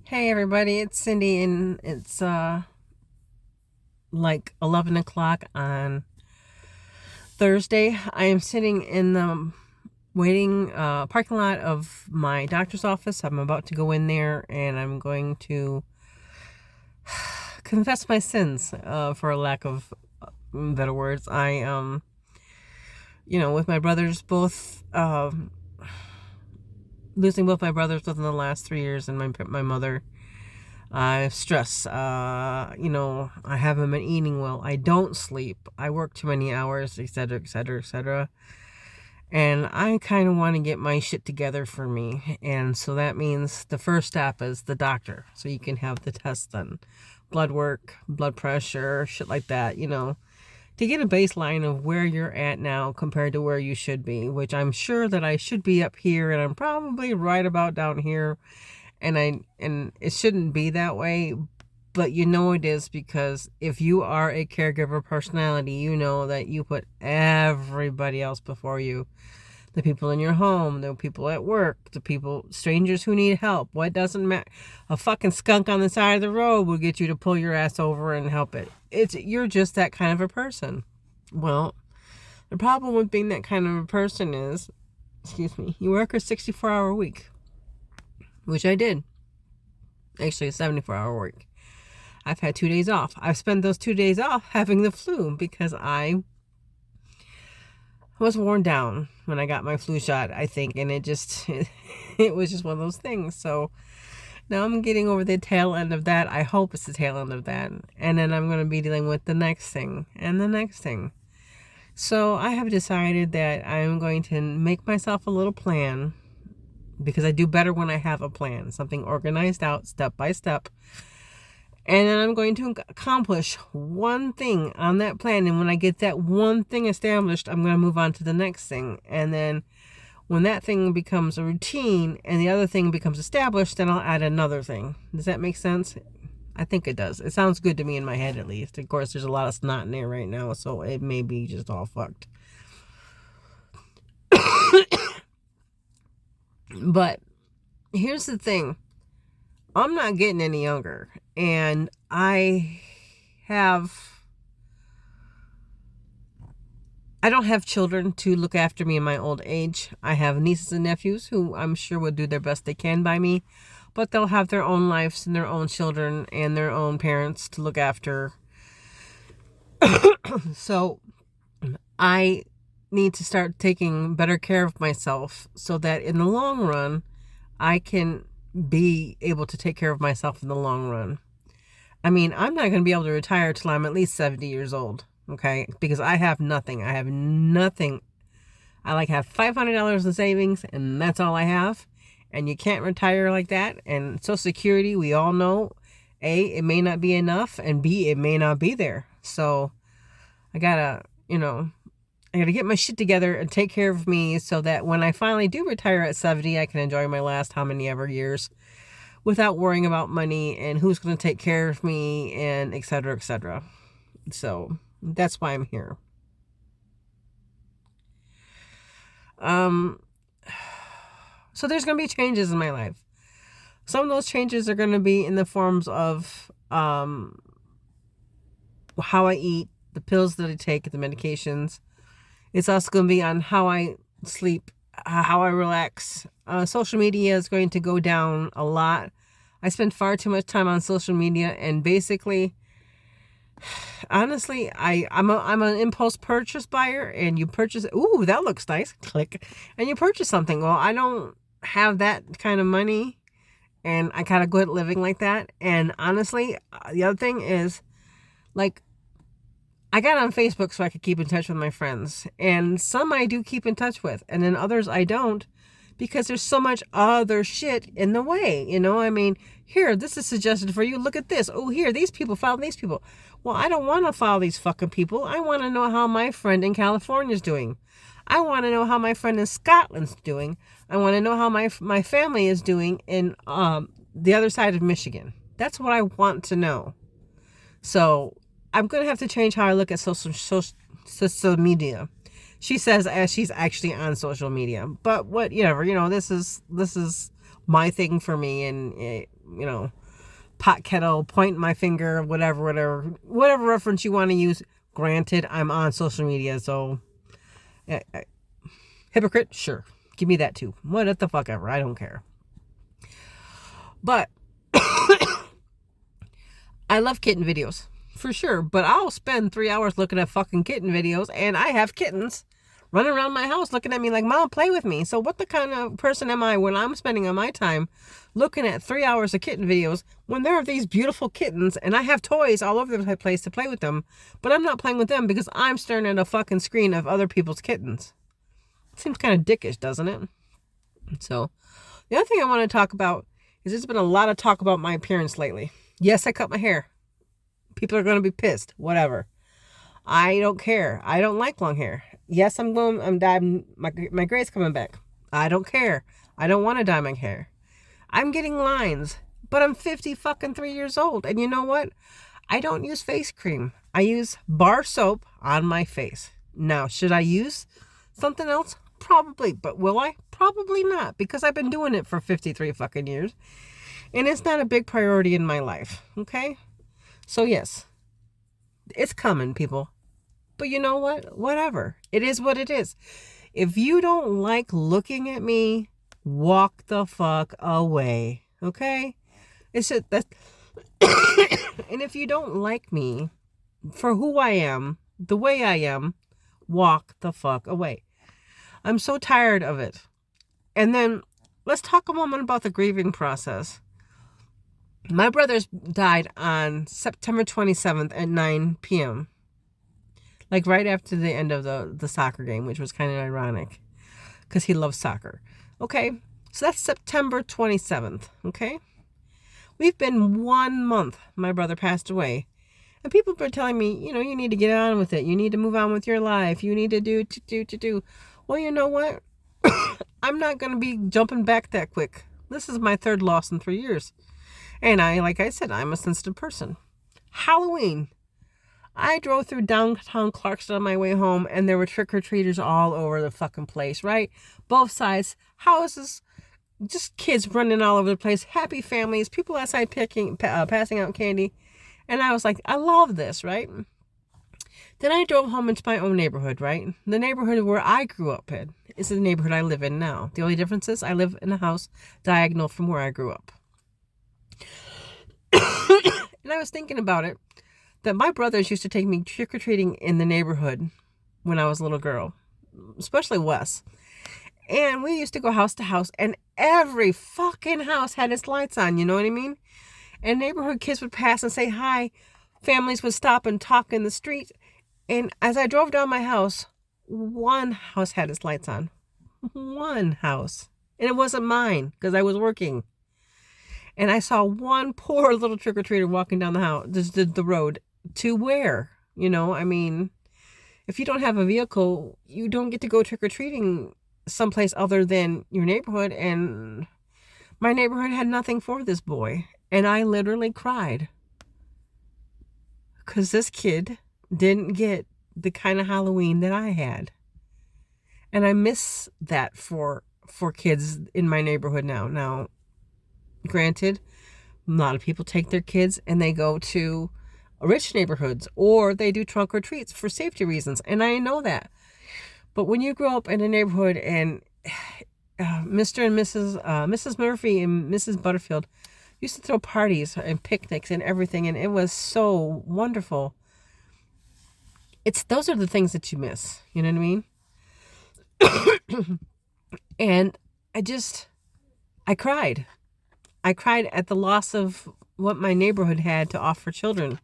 Hey everybody, it's Cindy and it's like 11 o'clock on Thursday. I am sitting in the waiting parking lot of my doctor's office. I'm about to go in there and I'm going to confess my sins, for a lack of better words. With my brothers both, losing both my brothers within the last 3 years and my mother. I have stress. I haven't been eating well. I don't sleep. I work too many hours, etc., etc., etc. And I kind of want to get my shit together for me. And so that means the first step is the doctor. So you can have the tests done. Blood work, blood pressure, shit like that, to get a baseline of where you're at now compared to where you should be, which I'm sure that I should be up here and I'm probably right about down here. And it shouldn't be that way, but it is, because if you are a caregiver personality, you know that you put everybody else before you. The people in your home, the people at work, strangers who need help. What doesn't matter? A fucking skunk on the side of the road will get you to pull your ass over and help it. You're just that kind of a person. Well, the problem with being that kind of a person is, you work a 64-hour week. Which I did. Actually, a 74-hour week. I've had 2 days off. I've spent those 2 days off having the flu because I was worn down when I got my flu shot, I think. And it was just one of those things. So now I'm getting over the tail end of that. I hope it's the tail end of that. And then I'm going to be dealing with the next thing and the next thing. So I have decided that I'm going to make myself a little plan, because I do better when I have a plan, something organized out step by step. And then I'm going to accomplish one thing on that plan. And when I get that one thing established, I'm going to move on to the next thing. And then when that thing becomes a routine and the other thing becomes established, then I'll add another thing. Does that make sense? I think it does. It sounds good to me in my head, at least. Of course, there's a lot of snot in there right now, so it may be just all fucked. But here's the thing. I'm not getting any younger. And I don't have children to look after me in my old age. I have nieces and nephews who I'm sure will do their best they can by me. But they'll have their own lives and their own children and their own parents to look after. So I need to start taking better care of myself so that in the long run, I can be able to take care of myself in the long run. I mean, I'm not going to be able to retire till I'm at least 70 years old, okay? Because I have nothing. I have nothing. I have $500 in savings, and that's all I have. And you can't retire like that. And Social Security, we all know, A, it may not be enough, and B, it may not be there. So I gotta get my shit together and take care of me so that when I finally do retire at 70, I can enjoy my last how many ever years without worrying about money and who's going to take care of me and et cetera, et cetera. So that's why I'm here. So there's going to be changes in my life. Some of those changes are going to be in the forms of how I eat, the pills that I take, the medications. It's also going to be on how I sleep, how I relax. Social media is going to go down a lot. I spend far too much time on social media, and basically, honestly, I'm an impulse purchase buyer, and you purchase, ooh, that looks nice, click, and you purchase something. Well, I don't have that kind of money, and I kind of go at living like that. And honestly, the other thing is, I got on Facebook so I could keep in touch with my friends. And some I do keep in touch with. And then others I don't, because there's so much other shit in the way. Here, this is suggested for you. Look at this. Oh, here, these people follow these people. Well, I don't want to follow these fucking people. I want to know how my friend in California is doing. I want to know how my friend in Scotland's doing. I want to know how my family is doing in the other side of Michigan. That's what I want to know. So I'm going to have to change how I look at social media. She says as she's actually on social media. But whatever, this is my thing for me. And pot kettle, pointing my finger, whatever reference you want to use. Granted, I'm on social media, so hypocrite, sure. Give me that too. What the fuck ever. I don't care. But I love kitten videos, for sure. But I'll spend 3 hours looking at fucking kitten videos, and I have kittens running around my house looking at me like, Mom, play with me. So what the kind of person am I when I'm spending on my time looking at 3 hours of kitten videos when there are these beautiful kittens and I have toys all over the place to play with them, but I'm not playing with them because I'm staring at a fucking screen of other people's kittens? Seems kind of dickish, doesn't it? So the other thing I want to talk about is there's been a lot of talk about my appearance lately. Yes, I cut my hair. People are going to be pissed. Whatever. I don't care. I don't like long hair. Yes, I'm dying. My gray's coming back. I don't care. I don't want to dye my hair. I'm getting lines, but I'm 53 years old. And you know what? I don't use face cream. I use bar soap on my face. Now, should I use something else? Probably. But will I? Probably not, because I've been doing it for 53 fucking years. And it's not a big priority in my life. Okay? So yes, it's coming, people. But you know what? Whatever. It is what it is. If you don't like looking at me, walk the fuck away. Okay? It's just that. And if you don't like me for who I am, the way I am, walk the fuck away. I'm so tired of it. And then let's talk a moment about the grieving process. My brothers died on September 27th at 9 p.m. Like right after the end of the soccer game, which was kind of ironic because he loves soccer. Okay, so that's September 27th, okay? We've been 1 month, my brother passed away. And people have been telling me, you need to get on with it. You need to move on with your life. You need to do. Well, you know what? I'm not going to be jumping back that quick. This is my third loss in 3 years. And like I said, I'm a sensitive person. Halloween. I drove through downtown Clarkston on my way home, and there were trick-or-treaters all over the fucking place, right? Both sides, houses, just kids running all over the place, happy families, people outside passing out candy. And I was like, I love this, right? Then I drove home into my own neighborhood, right? The neighborhood where I grew up in is the neighborhood I live in now. The only difference is I live in a house diagonal from where I grew up. And I was thinking about it, that my brothers used to take me trick-or-treating in the neighborhood when I was a little girl, especially Wes. And we used to go house to house, and every fucking house had its lights on, you know what I mean? And neighborhood kids would pass and say hi. Families would stop and talk in the street. And as I drove down my house, one house had its lights on. One house. And it wasn't mine, because I was working. And I saw one poor little trick-or-treater walking down the road. To where? If you don't have a vehicle, you don't get to go trick-or-treating someplace other than your neighborhood. And my neighborhood had nothing for this boy. And I literally cried. Because this kid didn't get the kind of Halloween that I had. And I miss that for kids in my neighborhood now. Now, granted, a lot of people take their kids and they go to rich neighborhoods, or they do trunk or treats for safety reasons, and I know that. But when you grow up in a neighborhood and Mr. and Mrs. Murphy and Mrs. Butterfield used to throw parties and picnics and everything, and it was so wonderful. Those are the things that you miss, you know what I mean? And I cried. I cried at the loss of what my neighborhood had to offer children.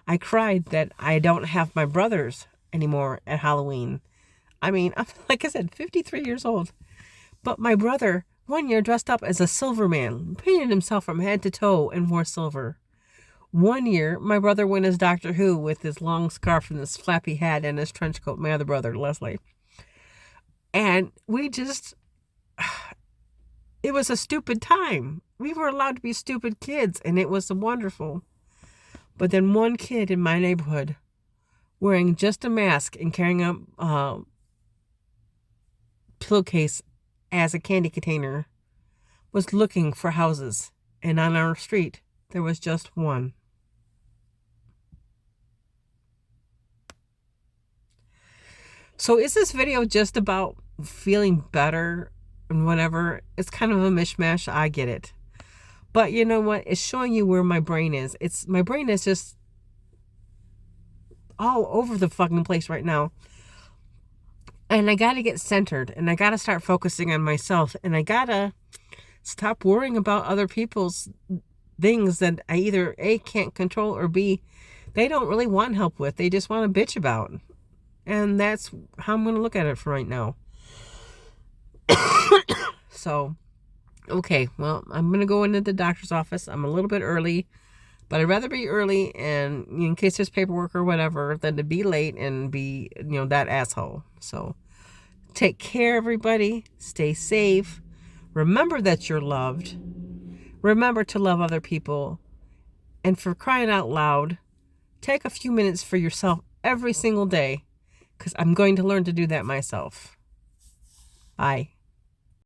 I cried that I don't have my brothers anymore at Halloween. I'm, like I said, 53 years old. But my brother, one year, dressed up as a silver man, painted himself from head to toe and wore silver. One year, my brother went as Doctor Who with his long scarf and this flappy hat and his trench coat, my other brother, Leslie. And it was a stupid time. We were allowed to be stupid kids, and it was wonderful. But then one kid in my neighborhood, wearing just a mask and carrying a pillowcase as a candy container, was looking for houses And on our street, there was just one. So is this video just about feeling better and whatever? It's kind of a mishmash. I get it. But you know what? It's showing you where my brain is. My brain is just all over the fucking place right now. And I got to get centered, and I got to start focusing on myself, and I got to stop worrying about other people's things that I either A, can't control, or B, they don't really want help with. They just want to bitch about. And that's how I'm going to look at it for right now. So, okay, well, I'm going to go into the doctor's office. I'm a little bit early, but I'd rather be early and in case there's paperwork or whatever than to be late and be, that asshole. So take care, everybody. Stay safe. Remember that you're loved. Remember to love other people. And for crying out loud, take a few minutes for yourself every single day, because I'm going to learn to do that myself. Bye.